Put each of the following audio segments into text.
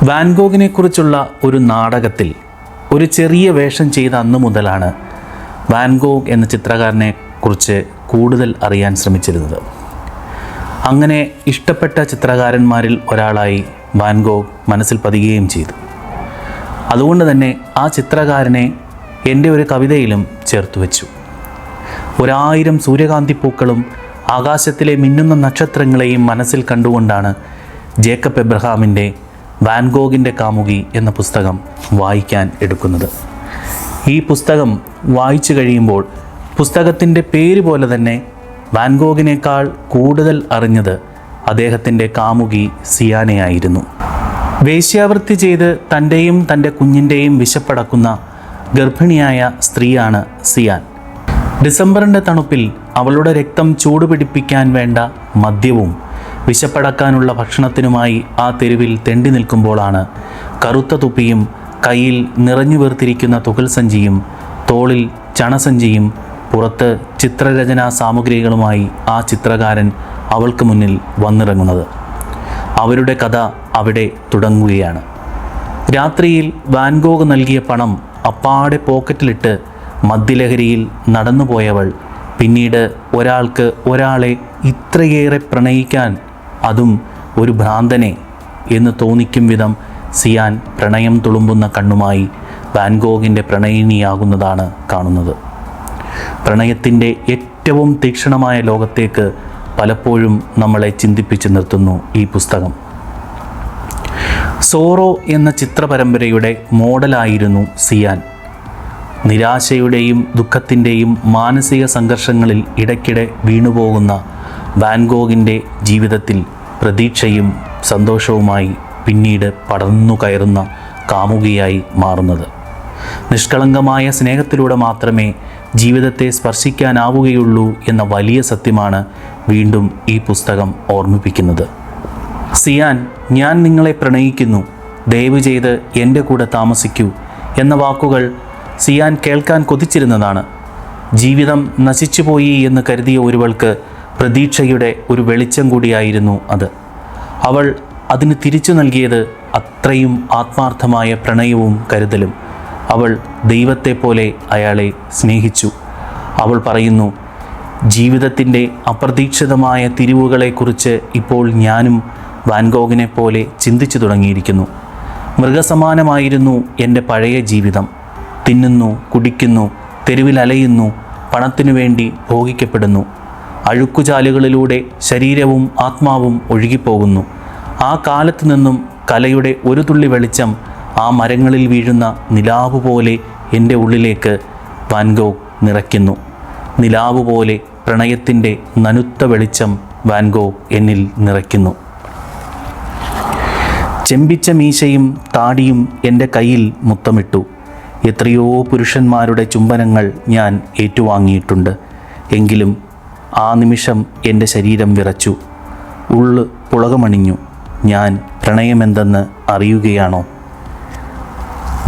വാൻഗോഗിനെക്കുറിച്ചുള്ള ഒരു നാടകത്തിൽ ഒരു ചെറിയ വേഷം ചെയ്ത അന്നു മുതലാണ് വാൻഗോഗ് എന്ന ചിത്രകാരനെ കുറിച്ച് കൂടുതൽ അറിയാൻ ശ്രമിച്ചിരുന്നത്. അങ്ങനെ ഇഷ്ടപ്പെട്ട ചിത്രകാരന്മാരിൽ ഒരാളായി വാൻഗോഗ് മനസ്സിൽ പതിയുകയും ചെയ്തു. അതുകൊണ്ട് തന്നെ ആ ചിത്രകാരനെ എൻ്റെ ഒരു കവിതയിലും ചേർത്ത് വെച്ചു. 1000 സൂര്യകാന്തിപ്പൂക്കളും ആകാശത്തിലെ മിന്നുന്ന നക്ഷത്രങ്ങളെയും മനസ്സിൽ കണ്ടുകൊണ്ടാണ് ജേക്കബ് എബ്രഹാമിൻ്റെ വാൻഗോഗിൻ്റെ കാമുകി എന്ന പുസ്തകം വായിക്കാൻ എടുക്കുന്നത്. ഈ പുസ്തകം വായിച്ചു കഴിയുമ്പോൾ പുസ്തകത്തിൻ്റെ പേര് പോലെ തന്നെ വാൻഗോഗിനേക്കാൾ കൂടുതൽ അറിഞ്ഞത് അദ്ദേഹത്തിൻ്റെ കാമുകി സിയാനെയായിരുന്നു. വേശ്യാവൃത്തി ചെയ്ത് തൻ്റെയും തൻ്റെ കുഞ്ഞിൻ്റെയും വിശപ്പടക്കുന്ന ഗർഭിണിയായ സ്ത്രീയാണ് സിയാൻ. ഡിസംബറിൻ്റെ തണുപ്പിൽ അവളുടെ രക്തം ചൂടുപിടിപ്പിക്കാൻ വേണ്ട മദ്യവും വിശപ്പടക്കാനുള്ള ഭക്ഷണത്തിനുമായി ആ തെരുവിൽ തെണ്ടി നിൽക്കുമ്പോഴാണ് കറുത്ത തുപ്പിയും കയ്യിൽ നിറഞ്ഞു വീർത്തിരിക്കുന്ന തുകൽ സഞ്ചിയും തോളിൽ ചണസഞ്ചിയും പുറത്ത് ചിത്രരചനാ സാമഗ്രികളുമായി ആ ചിത്രകാരൻ അവൾക്ക് മുന്നിൽ വന്നിറങ്ങുന്നത്. അവരുടെ കഥ അവിടെ തുടങ്ങുകയാണ്. രാത്രിയിൽ വാൻഗോഗ് നൽകിയ പണം അപ്പാടെ പോക്കറ്റിലിട്ട് മദ്യലഹരിയിൽ നടന്നുപോയവൾ പിന്നീട് ഒരാൾക്ക് ഒരാളെ ഇത്രയേറെ പ്രണയിക്കാൻ, അതും ഒരു ഭ്രാന്തനെ എന്ന് തോന്നിക്കും വിധം സിയാൻ പ്രണയം തുളുമ്പുന്ന കണ്ണുമായി വാൻഗോഗിൻ്റെ പ്രണയിനിയാകുന്നതാണ് കാണുന്നത്. പ്രണയത്തിൻ്റെ ഏറ്റവും തീക്ഷണമായ ലോകത്തേക്ക് പലപ്പോഴും നമ്മളെ ചിന്തിപ്പിച്ച് നിർത്തുന്നു ഈ പുസ്തകം. സോറോ എന്ന ചിത്രപരമ്പരയുടെ മോഡലായിരുന്നു സിയാൻ. നിരാശയുടെയും ദുഃഖത്തിൻ്റെയും മാനസിക സംഘർഷങ്ങളിൽ ഇടയ്ക്കിടെ വീണുപോകുന്ന വാൻഗോഗിൻ്റെ ജീവിതത്തിൽ പ്രതീക്ഷയും സന്തോഷവുമായി പിന്നീട് പടർന്നു കയറുന്ന കാമുകിയായി മാറുന്നത്. നിഷ്കളങ്കമായ സ്നേഹത്തിലൂടെ മാത്രമേ ജീവിതത്തെ സ്പർശിക്കാനാവുകയുള്ളൂ എന്ന വലിയ സത്യമാണ് വീണ്ടും ഈ പുസ്തകം ഓർമ്മിപ്പിക്കുന്നത്. സിയാൻ, ഞാൻ നിങ്ങളെ പ്രണയിക്കുന്നു, ദയവ് ചെയ്ത് എൻ്റെ കൂടെ താമസിക്കൂ എന്ന വാക്കുകൾ സിയാൻ കേൾക്കാൻ കൊതിച്ചിരുന്നതാണ്. ജീവിതം നശിച്ചുപോയി എന്ന് കരുതിയ ഒരുവൾക്ക് പ്രതീക്ഷയുടെ ഒരു വെളിച്ചം കൂടിയായിരുന്നു അത്. അവൾ അതിന് തിരിച്ചു നൽകിയത് അത്രയും ആത്മാർത്ഥമായ പ്രണയവും കരുതലും. അവൾ ദൈവത്തെപ്പോലെ അയാളെ സ്നേഹിച്ചു. അവൾ പറയുന്നു, ജീവിതത്തിൻ്റെ അപ്രതീക്ഷിതമായ തിരിവുകളെക്കുറിച്ച് ഇപ്പോൾ ഞാനും വാൻഗോഗിനെ പോലെ ചിന്തിച്ചു തുടങ്ങിയിരിക്കുന്നു. മൃഗസമാനമായിരുന്നു എൻ്റെ പഴയ ജീവിതം. തിന്നുന്നു, കുടിക്കുന്നു, തെരുവിൽ അലയുന്നു, പണത്തിനു വേണ്ടി ഭോഗിക്കപ്പെടുന്നു. അഴുക്കുചാലുകളിലൂടെ ശരീരവും ആത്മാവും ഒഴുകിപ്പോകുന്നു. ആ കാലത്തു നിന്നും കലയുടെ ഒരു തുള്ളി വെളിച്ചം ആ മരങ്ങളിൽ വീഴുന്ന നിലാവ് പോലെ എൻ്റെ ഉള്ളിലേക്ക് വാൻഗോഗ് നിറയ്ക്കുന്നു. നിലാവ് പോലെ പ്രണയത്തിൻ്റെ നനുത്ത വെളിച്ചം വാൻഗോഗ് എന്നിൽ നിറയ്ക്കുന്നു. ചെമ്പിച്ച മീശയും താടിയും എൻ്റെ കയ്യിൽ മുത്തമിട്ടു. എത്രയോ പുരുഷന്മാരുടെ ചുംബനങ്ങൾ ഞാൻ ഏറ്റുവാങ്ങിയിട്ടുണ്ട്. എങ്കിലും ആ നിമിഷം എൻ്റെ ശരീരം വിറച്ചു, ഉള്ള് പുളകമണിഞ്ഞു. ഞാൻ പ്രണയമെന്തെന്ന് അറിയുകയാണോ?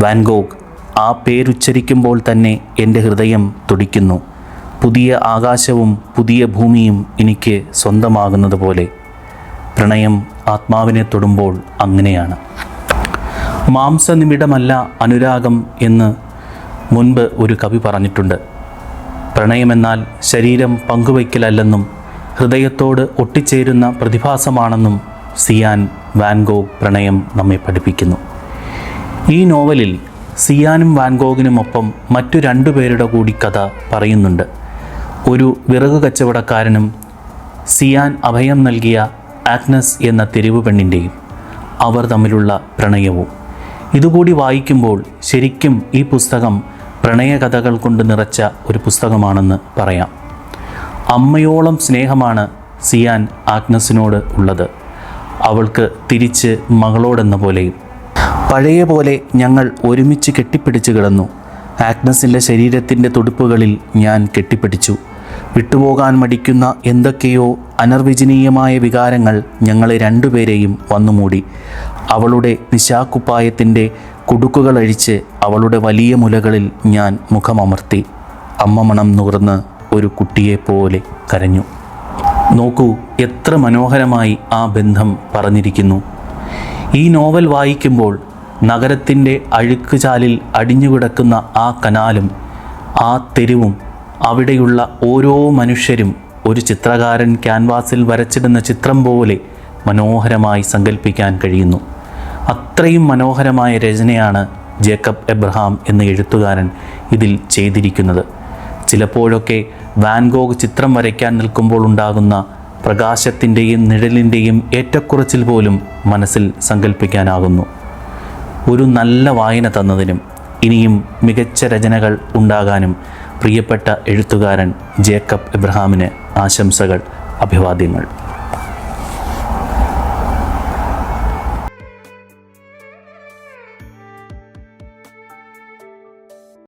വാൻഗോഗ്, ആ പേരുച്ചരിക്കുമ്പോൾ തന്നെ എൻ്റെ ഹൃദയം തുടിക്കുന്നു. പുതിയ ആകാശവും പുതിയ ഭൂമിയും എനിക്ക് സ്വന്തമാകുന്നത് പോലെ. പ്രണയം ആത്മാവിനെ തൊടുമ്പോൾ അങ്ങനെയാണ്. മാംസനിമിടമല്ല അനുരാഗം എന്ന് മുൻപ് ഒരു കവി പറഞ്ഞിട്ടുണ്ട്. പ്രണയമെന്നാൽ ശരീരം പങ്കുവയ്ക്കലല്ലെന്നും ഹൃദയത്തോട് ഒട്ടിച്ചേരുന്ന പ്രതിഭാസമാണെന്നും സിയാൻ വാൻഗോഗ് പ്രണയം നമ്മെ പഠിപ്പിക്കുന്നു. ഈ നോവലിൽ സിയാനും വാൻഗോഗിനുമൊപ്പം മറ്റു 2 പേരുടെ കൂടി കഥ പറയുന്നുണ്ട്. ഒരു വിറകു കച്ചവടക്കാരനും സിയാൻ അഭയം നൽകിയ ആഗ്നസ് എന്ന തെരുവ് പെണ്ണിൻ്റെയും അവർ തമ്മിലുള്ള പ്രണയവും. ഇതുകൂടി വായിക്കുമ്പോൾ ശരിക്കും ഈ പുസ്തകം പ്രണയകഥകൾ കൊണ്ട് നിറച്ച ഒരു പുസ്തകമാണെന്ന് പറയാം. അമ്മയോളം സ്നേഹമാണ് സിയാൻ ആഗ്നസിനോട് ഉള്ളത്. അവൾക്ക് തിരിച്ച് മകളോടെന്ന പോലെയും. പഴയ പോലെ ഞങ്ങൾ ഒരുമിച്ച് കെട്ടിപ്പിടിച്ച് കിടന്നു. ആഗ്നസിൻ്റെ ശരീരത്തിൻ്റെ തുടിപ്പുകളിൽ ഞാൻ കെട്ടിപ്പിടിച്ചു. വിട്ടുപോകാൻ മടിക്കുന്ന എന്തൊക്കെയോ അനർവചനീയമായ വികാരങ്ങൾ ഞങ്ങളെ 2 പേരെയും വന്നുമൂടി. അവളുടെ നിശാക്കുപ്പായത്തിൻ്റെ കുടുക്കുകളഴിച്ച് അവളുടെ വലിയ മുലകളിൽ ഞാൻ മുഖമമർത്തി. അമ്മ മണം നുകർന്ന് ഒരു കുട്ടിയെപ്പോലെ കരഞ്ഞു. നോക്കൂ, എത്ര മനോഹരമായി ആ ബന്ധം പറഞ്ഞിരിക്കുന്നു. ഈ നോവൽ വായിക്കുമ്പോൾ നഗരത്തിൻ്റെ അഴുക്കുചാലിൽ അടിഞ്ഞുകിടക്കുന്ന ആ കനാലും ആ തെരുവും അവിടെയുള്ള ഓരോ മനുഷ്യരും ഒരു ചിത്രകാരൻ ക്യാൻവാസിൽ വരച്ചിടുന്ന ചിത്രം പോലെ മനോഹരമായി സങ്കല്പിക്കാൻ കഴിയുന്നു. അത്രയും മനോഹരമായ രചനയാണ് ജേക്കബ് എബ്രഹാം എന്ന എഴുത്തുകാരൻ ഇതിൽ ചെയ്തിരിക്കുന്നത്. ചിലപ്പോഴൊക്കെ വാൻ ഗോഗ് ചിത്രം വരയ്ക്കാൻ നിൽക്കുമ്പോൾ ഉണ്ടാകുന്ന പ്രകാശത്തിൻ്റെയും നിഴലിൻ്റെയും ഏറ്റക്കുറച്ചിൽ പോലും മനസ്സിൽ സങ്കല്പിക്കാനാകുന്നു. ഒരു നല്ല വായന തന്നതിനും ഇനിയും മികച്ച രചനകൾ ഉണ്ടാകാനും പ്രിയപ്പെട്ട എഴുത്തുകാരൻ ജേക്കബ് എബ്രഹാമിന് ആശംസകൾ, അഭിവാദ്യങ്ങൾ.